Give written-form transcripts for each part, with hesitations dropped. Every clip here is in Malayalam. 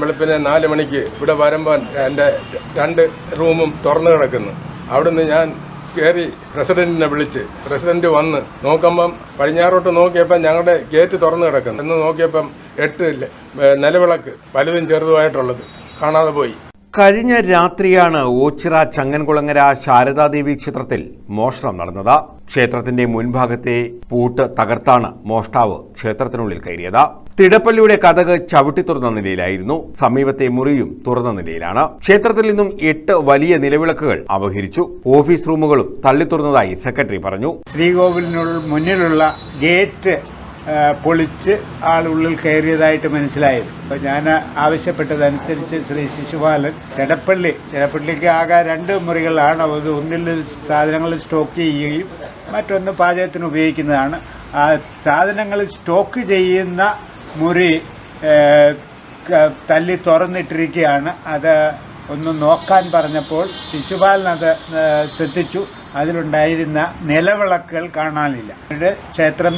വെളുപ്പിനെ 4 മണിക്ക് ഇവിടെ വരുമ്പോൾ എൻ്റെ 2 റൂമും തുറന്നു കിടക്കുന്നു. അവിടുന്ന് ഞാൻ കയറി പ്രസിഡന്റിനെ വിളിച്ച് പ്രസിഡന്റ് വന്ന് നോക്കുമ്പം പടിഞ്ഞാറോട്ട് നോക്കിയപ്പം ഞങ്ങളുടെ ഗേറ്റ് തുറന്നു കിടക്കുന്നു. എന്ന് നോക്കിയപ്പം 8 നിലവിളക്ക് വലുതും ചെറുതുമായിട്ടുള്ളത് കാണാതെ പോയി. കഴിഞ്ഞ രാത്രിയാണ് ഓച്ചിറ ചങ്ങൻകുളങ്ങര ശാരദാദേവി ക്ഷേത്രത്തിൽ മോഷണം നടന്നത്. ക്ഷേത്രത്തിന്റെ മുൻഭാഗത്തെ പൂട്ട് തകർത്താണ് മോഷ്ടാവ് ക്ഷേത്രത്തിനുള്ളിൽ കയറിയത്. തിടപ്പള്ളിയുടെ കതക് ചവിട്ടി തുറന്ന നിലയിലായിരുന്നു. സമീപത്തെ മുറിയും തുറന്ന നിലയിലാണ്. ക്ഷേത്രത്തിൽ നിന്നും 8 വലിയ നിലവിളക്കുകൾ അപഹരിച്ചു. ഓഫീസ് റൂമുകളും തള്ളി തുറന്നതായി സെക്രട്ടറി പറഞ്ഞു. ശ്രീകോവിലിനുള്ള മുന്നിലുള്ള ഗേറ്റ് പൊളിച്ച് ആളുള്ളിൽ കയറിയതായിട്ട് മനസ്സിലായത്. അപ്പോൾ ഞാൻ ആവശ്യപ്പെട്ടതനുസരിച്ച് ശ്രീ ശിശുപാലൻ തിടപ്പള്ളിക്ക് ആകെ 2 മുറികളാണ്. അത് ഒന്നിൽ സാധനങ്ങൾ സ്റ്റോക്ക് ചെയ്യുകയും മറ്റൊന്ന് പാചകത്തിന് ഉപയോഗിക്കുന്നതാണ്. ആ സാധനങ്ങൾ സ്റ്റോക്ക് ചെയ്യുന്ന മുറി തല്ലി തുറന്നിട്ടിരിക്കുകയാണ്. അത് ഒന്ന് നോക്കാൻ പറഞ്ഞപ്പോൾ ശിശുപാലൻ അത് ശ്രദ്ധിച്ചു. അതിലുണ്ടായിരുന്ന നിലവിളക്കുകൾ കാണാനില്ല. ക്ഷേത്രം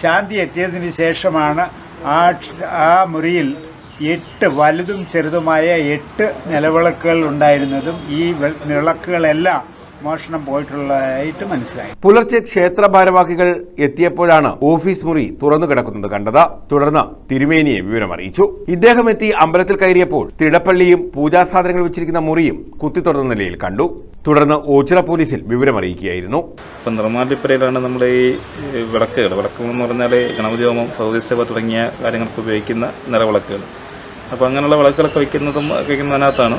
ശാന്തി എത്തിയതിന് ശേഷമാണ് ആ മുറിയിൽ 8 വലുതും ചെറുതുമായ 8 നിലവിളക്കുകൾ ഉണ്ടായിരുന്നതും ഈ വിളക്കുകളെല്ലാം മോഷണം പോയിട്ടുള്ളതായിട്ട് മനസ്സിലായി. പുലർച്ചെ ക്ഷേത്ര ഭാരവാഹികൾ എത്തിയപ്പോഴാണ് ഓഫീസ് മുറി തുറന്നു കിടക്കുന്നത് കണ്ടത്. തുടർന്ന് തിരുമേനിയെ വിവരമറിയിച്ചു. ഇദ്ദേഹം എത്തി അമ്പലത്തിൽ കയറിയപ്പോൾ തിടപ്പള്ളിയും പൂജാസാധനങ്ങൾ വെച്ചിരിക്കുന്ന മുറിയും കുത്തി തുറന്ന നിലയിൽ കണ്ടു. തുടർന്ന് ഓച്ചിറ പോലീസിൽ വിവരമറിയിക്കുകയായിരുന്നു. ഇപ്പം നിർമ്മാല്യപ്പുരയിലാണ് നമ്മുടെ ഈ വിളക്കുകൾ എന്ന് പറഞ്ഞാൽ ഗണപതി ഹോമം, ഭൗതികസേവ തുടങ്ങിയ കാര്യങ്ങൾക്ക് ഉപയോഗിക്കുന്ന നിലവിളക്കുകൾ. അപ്പോൾ അങ്ങനെയുള്ള വിളക്കുകളൊക്കെ വയ്ക്കുന്നതിനകത്താണ്.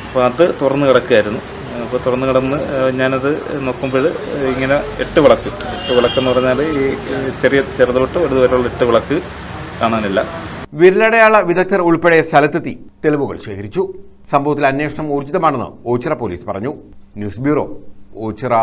അപ്പോൾ അത് തുറന്നു കിടക്കുകയായിരുന്നു. അപ്പോൾ തുറന്നു കിടന്ന് ഞാനത് നോക്കുമ്പോൾ ഇങ്ങനെ 8 വിളക്കെന്ന് പറഞ്ഞാൽ ഈ ചെറുതൊട്ട് വലുതുവരെയുള്ള 8 വിളക്ക് കാണാനില്ല. വിരലടയാള വിദഗ്ധർ ഉൾപ്പെടെ സ്ഥലത്തെത്തി തെളിവുകൾ ശേഖരിച്ചു. സംഭവത്തിൽ അന്വേഷണം ഊർജിതമാണെന്ന് ഓച്ചിറ പോലീസ് പറഞ്ഞു. News bureau, Ochira.